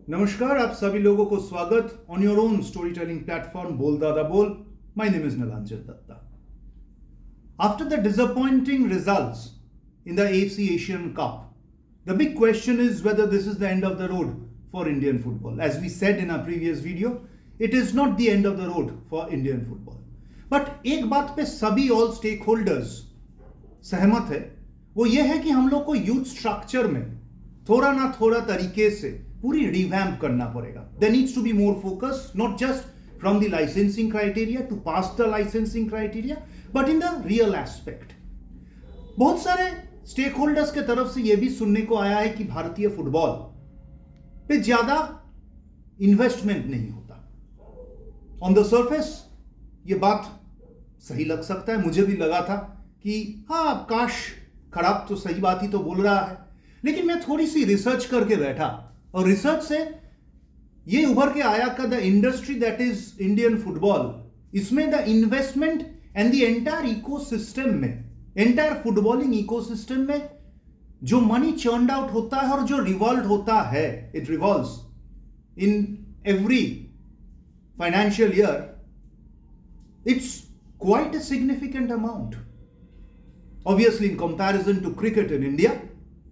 नमस्कार, आप सभी लोगों को स्वागत on your own story telling platform Bol Dada Bol. My name is Nilanjan Dutta. After the disappointing results in the AFC Asian Cup, the big question is whether this is the end of the road for Indian football. As we said in our previous video, it is not the end of the road for Indian football. But एक बात पे सभी all stakeholders सहमत है, वो ये है कि हम लोग को यूथ स्ट्रक्चर में थोड़ा ना थोड़ा तरीके से पूरी रिवैम्प करना पड़ेगा. There needs to be more focus, not just from the licensing criteria to pass the licensing criteria, but in the real aspect. बहुत सारे स्टेक होल्डर्स के तरफ से यह भी सुनने को आया है कि भारतीय फुटबॉल पे ज्यादा इन्वेस्टमेंट नहीं होता. ऑन द सरफेस ये बात सही लग सकता है. मुझे भी लगा था कि हाँ, काश, खराब तो सही बात ही तो बोल रहा है. लेकिन मैं थोड़ी सी रिसर्च करके बैठा और रिसर्च से ये उभर के आया का the industry that is Indian football, इसमें the investment and the entire ecosystem में, एंटायर फुटबॉलिंग इकोसिस्टम में जो मनी चर्नड आउट होता है और जो रिवॉल्व होता है, it revolves in every financial year, it's quite a significant amount. Obviously, in comparison to cricket in India,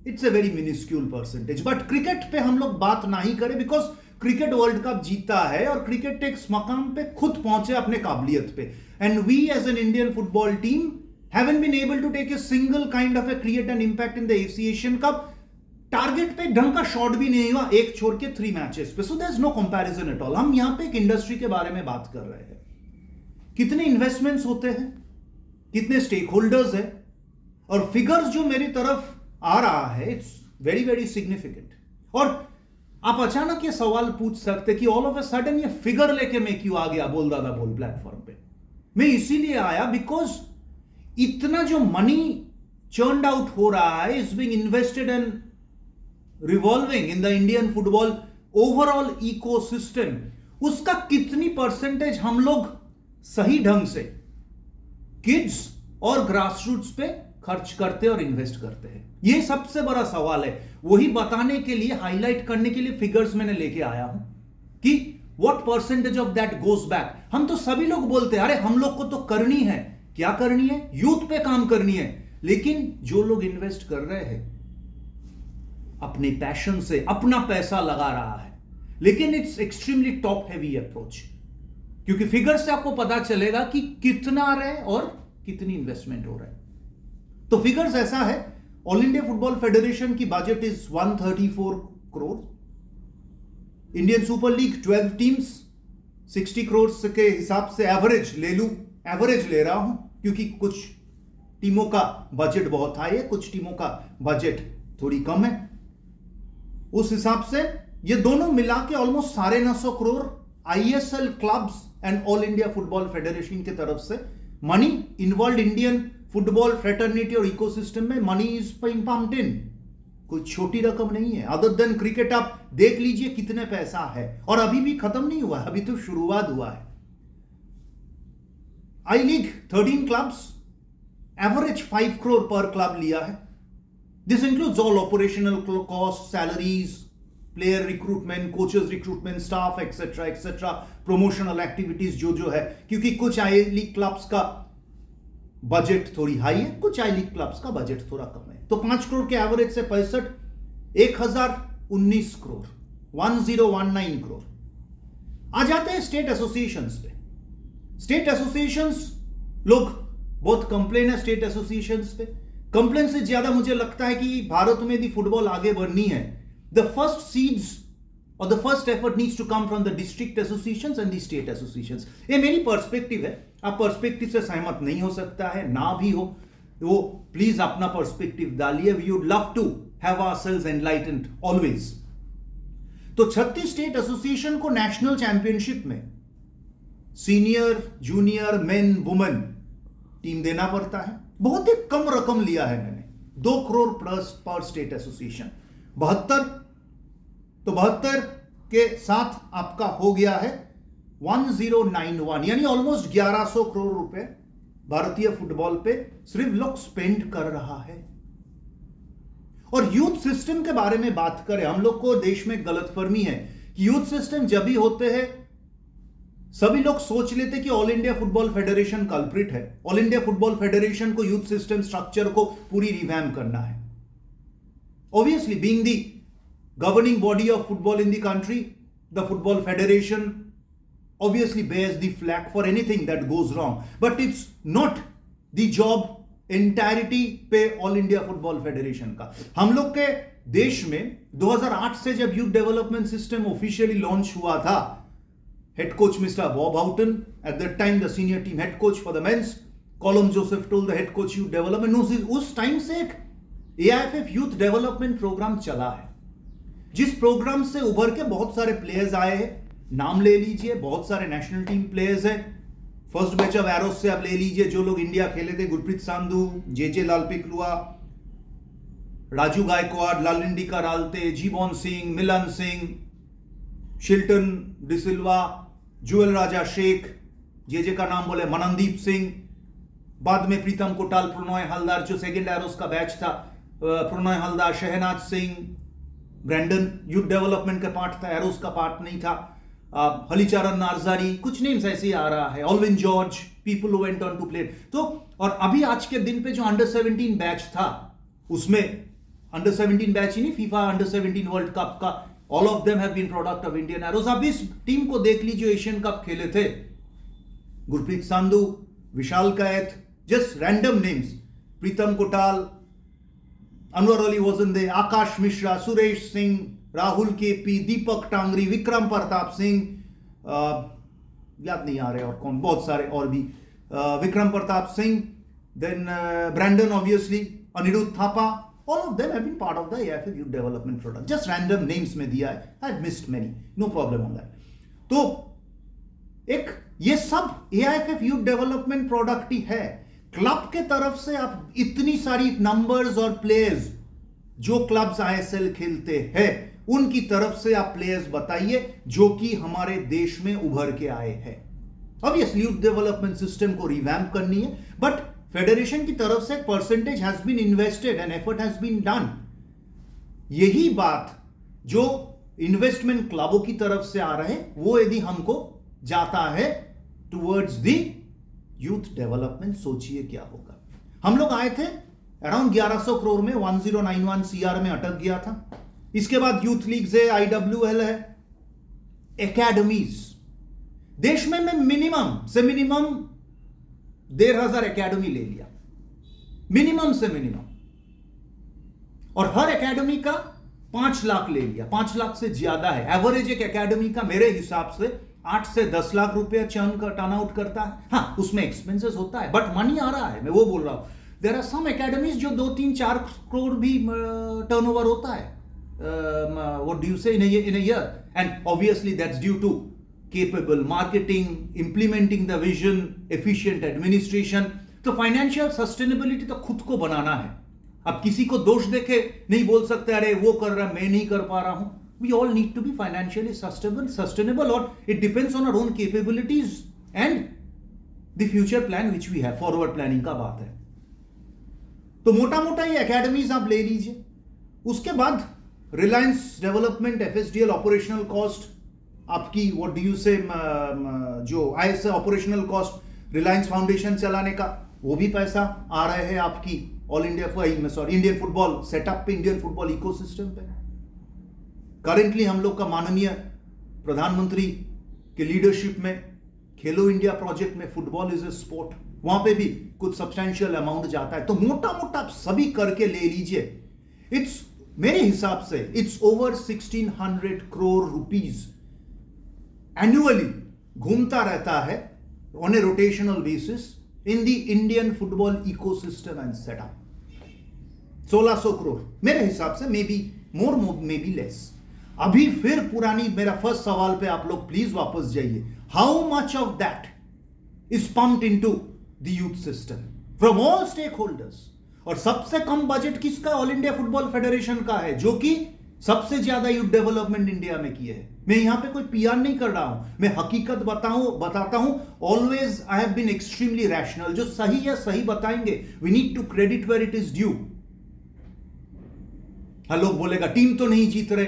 it's a very minuscule percentage. But cricket पे हम लोग बात नहीं करें because cricket वर्ल्ड कप जीता है और क्रिकेट एक मकाम पे खुद पहुंचे अपने काबिलियत पे. And we as an Indian football team haven't been able to take a single kind of a create an impact in the AFC Asian Cup. Target पे ढंग का शॉट भी नहीं हुआ, एक छोड़ के 3 मैचेस पे. So there's no comparison at all. हम यहाँ पे एक इंडस्ट्री के बारे में बात कर रहे हैं. कितने इन्वेस्टमेंट्स होते हैं, कितने स्टेक होल्डर्स है, और फिगर्स जो मेरी तरफ आ रहा है, इट्स वेरी वेरी सिग्निफिकेंट. और आप अचानक ये सवाल पूछ सकते कि ऑल ऑफ अ सडन ये फिगर लेके मैं क्यों आ गया बोल दादा बोल प्लेटफॉर्म पे. मैं इसीलिए आया बिकॉज इतना जो मनी चर्नड आउट हो रहा है is being invested and revolving in the Indian football overall ecosystem, उसका कितनी परसेंटेज हम लोग सही ढंग से किड्स और ग्रासरूट्स पे खर्च करते और इन्वेस्ट करते हैं. यह सबसे बड़ा सवाल है. वही बताने के लिए, हाईलाइट करने के लिए फिगर्स मैंने लेके आया हूं कि what percentage of that goes back. हम तो सभी लोग बोलते हैं अरे हम लोग को तो करनी है. क्या करनी है? यूथ पे काम करनी है. लेकिन जो लोग इन्वेस्ट कर रहे हैं अपने पैशन से, अपना पैसा लगा रहा है, लेकिन it's extremely top heavy approach, क्योंकि फिगर से आपको पता चलेगा कि कितना आ रहा है और कितनी इन्वेस्टमेंट हो रहा है. तो फिगर्स ऐसा है, ऑल इंडिया फुटबॉल फेडरेशन की budget is 134 crore. Indian super league 12 teams 60 crore के हिसाब से एवरेज ले लूं, एवरेज ले रहा हूं क्योंकि कुछ टीमों का बजट बहुत हाई है, कुछ टीमों का बजट थोड़ी कम है. उस हिसाब से ये दोनों मिला के almost 950 crore ISL clubs and all India football federation की तरफ से money involve Indian football fraternity और इकोसिस्टम में मनी इज पंप्ड इन. कोई छोटी रकम नहीं है. अदर देन क्रिकेट आप देख लीजिए कितने पैसा है, और अभी भी खत्म नहीं हुआ है, अभी तो शुरुआत हुआ है. आई लीग 13 क्लब्स, एवरेज 5 करोड़ पर क्लब लिया है. This includes all operational cost, salaries, player recruitment, coaches recruitment, staff etcetera etcetera, promotional activities जो है, क्योंकि कुछ आई लीग क्लब्स का बजट थोड़ी हाई है, कुछ आई लीग क्लब्स का बजट थोड़ा कम है. तो 5 करोड़ के एवरेज से 65, 1019 करोड़, 1019 करोड़. आ जाते हैं स्टेट एसोसिएशंस पे. स्टेट एसोसिएशंस, लोग बहुत कंप्लेन है स्टेट एसोसिएशंस पे. कंप्लेन से ज्यादा मुझे लगता है कि भारत में यदि फुटबॉल आगे बढ़नी है, द फर्स्ट सीड्स और the first effort needs to come from the district associations and the state associations. ये मेरी पर्सपेक्टिव है. आप पर्सपेक्टिव से सहमत नहीं हो सकता है, ना भी हो, वो प्लीज अपना पर्सपेक्टिव डालिए. We would love to have ourselves enlightened always. तो 36 स्टेट एसोसिएशन को नेशनल चैंपियनशिप में senior, junior, men, women team देना पड़ता है. बहुत ही कम रकम लिया है मैंने, 2 करोड़ प्लस पर स्टेट एसोसिएशन. 72, तो 72 के साथ आपका हो गया है 1091, यानी ऑलमोस्ट 1100 करोड़ रुपए भारतीय फुटबॉल पे सिर्फ लोग स्पेंड कर रहा है. और यूथ सिस्टम के बारे में बात करें, हम लोग को देश में गलतफहमी है कि यूथ सिस्टम जब भी होते हैं सभी लोग सोच लेते कि all India football federation culprit है, ऑल इंडिया फुटबॉल फेडरेशन को यूथ सिस्टम स्ट्रक्चर को पूरी रिवैम्प करना है. Obviously, being the governing body of football in the country, the Football Federation obviously bears the flag for anything that goes wrong. But it's not the job entirety पे all India football federation का. हम लोग के देश में 2008 से जब youth development system officially launch हुआ था, head coach mister Bob Houghton, at that time the senior team head coach for the men's, Colm Joseph Toal the head coach youth development. उस टाइम से एक AIFF यूथ डेवलपमेंट प्रोग्राम चला है, जिस programme से उभर के बहुत सारे प्लेयर्स आए हैं. नाम ले लीजिए, बहुत सारे नेशनल टीम प्लेयर्स हैं. फर्स्ट बैच ऑफ एरोस से आप ले लीजिए, जो लोग इंडिया खेले थे, गुरप्रीत सांधू, जे लालपिकलुआ, राजू गायकवाड़, लालिंडिका रालते, जीबॉन सिंह, मिलन सिंह, शिल्टन डिसिल्वा, जुएल राजा शेख, जे का नाम बोले मननदीप सिंह, बाद में प्रीतम कोटाल, प्रणय हलदार जो सेकेंड एरोस का बैच था, प्रणय हलदार, शहनाज सिंह, ब्रैंडन यूथ डेवलपमेंट का पार्ट था, एरोस का पार्ट नहीं था, हलीचरण नारजारी, कुछ नेम्स ऐसे ही आ रहा है, Alwyn George, people who went on to play. तो और अभी आज के दिन पे जो अंडर 17 बैच था, उसमें अंडर 17 बैच ही नहीं, फीफा अंडर 17 वर्ल्ड कप का, all of them have been product of Indian Arrows. अब इस टीम को देख लीजिए, एशियन कप खेले थे, गुरप्रीत सांधू, विशाल कैथ, जस्ट रैंडम नेम्स, प्रीतम कोटाल, अनवर अली वजंदे, आकाश मिश्रा, सुरेश सिंह, राहुल केपी, दीपक टांगरी, विक्रम प्रताप सिंह, याद नहीं आ रहे और कौन, बहुत सारे और भी, Vikram Pratap Singh, then Brandon obviously, Anirudh Thapa, all of them have been part of the AIFF youth development product. Just random names में दिया है, I have missed many, no problem on that. तो एक ये सब AIFF youth development product ही है. क्लब के तरफ से आप इतनी सारी नंबर्स और प्लेयर्स जो क्लब्स ISL खेलते हैं, उनकी तरफ से आप प्लेयर्स बताइए जो कि हमारे देश में उभर के आए हैं. ऑब्वियसली यूथ डेवलपमेंट सिस्टम को रिवैम्प करनी है, बट फेडरेशन की तरफ से percentage has been invested and effort has been done. यही बात जो इन्वेस्टमेंट क्लबों की तरफ से आ रहे हैं, वो यदि हमको जाता है टुवर्ड्स द यूथ डेवलपमेंट, सोचिए क्या होगा. हम लोग आए थे अराउंड 1100 करोड़ में, 1091 CR में अटक गया था. इसके बाद यूथ लीग्स है, IWL है, एकेडमीज देश में मिनिमम से मिनिमम 1,500 एकेडमी ले लिया, मिनिमम से मिनिमम, और हर एकेडमी का 5 लाख ले लिया. 5 लाख से ज्यादा है एवरेज एक एकेडमी का. मेरे हिसाब से 8 से 10 लाख रुपया टर्न आउट करता है. हाँ, उसमें एक्सपेंसेस होता है, बट मनी आ रहा है. मैं वो बोल रहा हूं, देयर आर सम एकेडमीज जो 2-3-4 करोड़ भी टर्नओवर होता है. What do you say in a year? And obviously that's due to capable marketing, implementing the vision, efficient administration. तो फाइनेंशियल सस्टेनेबिलिटी तो खुद को बनाना है. अब किसी को दोष देके नहीं बोल सकते अरे वो कर रहा है मैं नहीं कर पा रहा हूं. We all need to be financially sustainable, or it depends on our own capabilities and the future plan which we have. Forward planning का बात है. तो मोटा मोटा ये एकेडमीज आप ले लीजिए. उसके बाद Reliance development, FSDL operational cost आपकी, व्हाट डू यू से, जो ISL operational cost Reliance foundation चलाने का, वो भी पैसा आ रहे हैं आपकी all India Indian football setup पे, इंडियन फुटबॉल इकोसिस्टम पे. करेंटली हम लोग का माननीय प्रधानमंत्री के लीडरशिप में खेलो इंडिया प्रोजेक्ट में फुटबॉल इज ए स्पोर्ट, वहां पे भी कुछ सब्सटैंशियल अमाउंट जाता है. तो मोटा मोटा आप सभी करके ले लीजिए, इट्स मेरे हिसाब से it's over 1600 crore rupees annually घूमता रहता है on A rotational basis in the Indian football ecosystem and setup. 1600 crore मेरे हिसाब से, may be more may be less. अभी फिर पुरानी, मेरा फर्स्ट सवाल पे आप लोग प्लीज वापस जाइए. How much of that is pumped into the youth system from all stakeholders? और सबसे कम बजट किसका? ऑल इंडिया फुटबॉल फेडरेशन का है, जो कि सबसे ज्यादा यूथ डेवलपमेंट इंडिया में किए है. मैं यहां पे कोई PR नहीं कर रहा हूं, मैं हकीकत बताता हूं. Always I have been extremely rational. जो सही है सही बताएंगे. We need to credit where it is due. हर लोग बोलेगा टीम तो नहीं जीत रहे,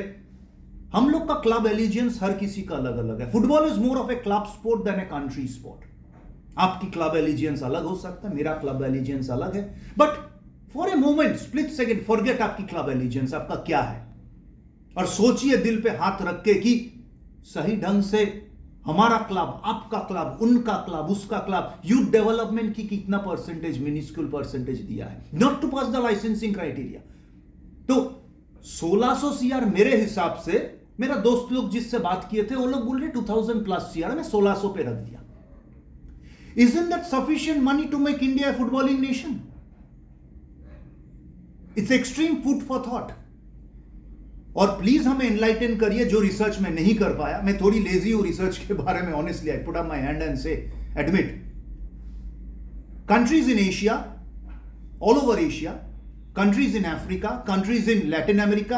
हम लोग का क्लब एलिजियंस हर किसी का अलग अलग है. Football is more of a club sport than a country sport. आपकी क्लब एलिजियंस अलग हो सकता है, मेरा क्लब एलिजियंस अलग है. But for a moment, split second, forget आपकी क्लब एलिजियंस आपका क्या है, और सोचिए दिल पे हाथ रख के कि सही ढंग से हमारा क्लब, आपका क्लब, उनका क्लब, उसका क्लब, यूथ डेवलपमेंट की कितना परसेंटेज, मिनिस्क्यूल परसेंटेज दिया है, not to pass the licensing criteria. तो 1600 सीआर मेरे हिसाब से, मेरा दोस्त लोग जिससे बात किए थे वो लोग बोल रहे 2000 प्लस सीआर, मैं 1600 पे रख दिया. Isn't that sufficient money to make India a footballing nation? It's extreme food for thought. और प्लीज हमें एनलाइटन करिए जो रिसर्च में नहीं कर पाया. मैं थोड़ी लेजी हूं रिसर्च के बारे में, honestly I put up my hand and से admit. Countries in Asia, all over Asia, countries in Africa, countries in Latin America,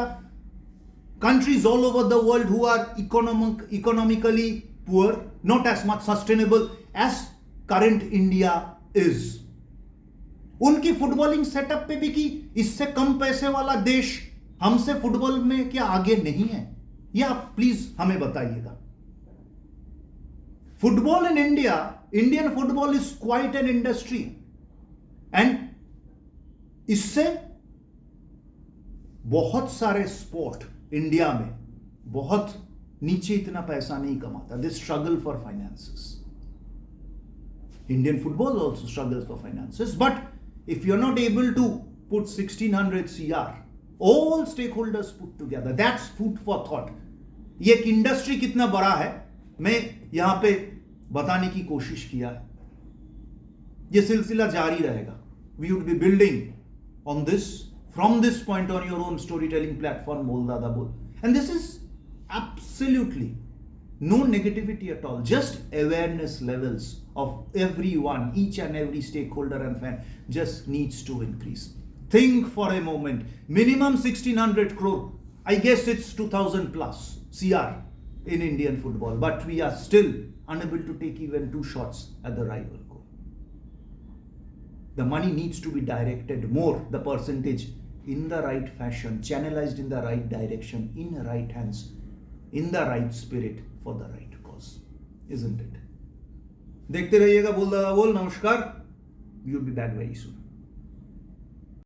countries all over the world who are economically poor, not as much sustainable as current India is. उनकी footballing setup पे भी कि इससे कम पैसे वाला देश हमसे football में क्या आगे नहीं है, ये आप प्लीज हमें बताइएगा. Football in India, Indian football is quite an industry, and इससे बहुत सारे स्पोर्ट इंडिया में बहुत नीचे इतना पैसा नहीं कमाता. They struggle for finances. Indian football also struggles for finances. But if you are not able to put 1600 CR, all stakeholders put together, that's food for thought. ये एक इंडस्ट्री कितना बड़ा है मैं यहां पे बताने की कोशिश किया है. ये सिलसिला जारी रहेगा. We would be building on this, from this point on, your own storytelling platform, Bol Dada Bol. And this is absolutely no negativity at all, just awareness levels of everyone, each and every stakeholder and fan just needs to increase. Think for a moment, minimum 1600 crore, I guess it's 2000 plus CR in Indian football, but we are still unable to take even 2 shots at the rival goal. The money needs to be directed more, the percentage, in the right fashion, channelized in the right direction, in the right hands, in the right spirit, for the right cause, isn't it? देखते रहिएगा बोल दादा बोल. नमस्कार. We will be back very soon.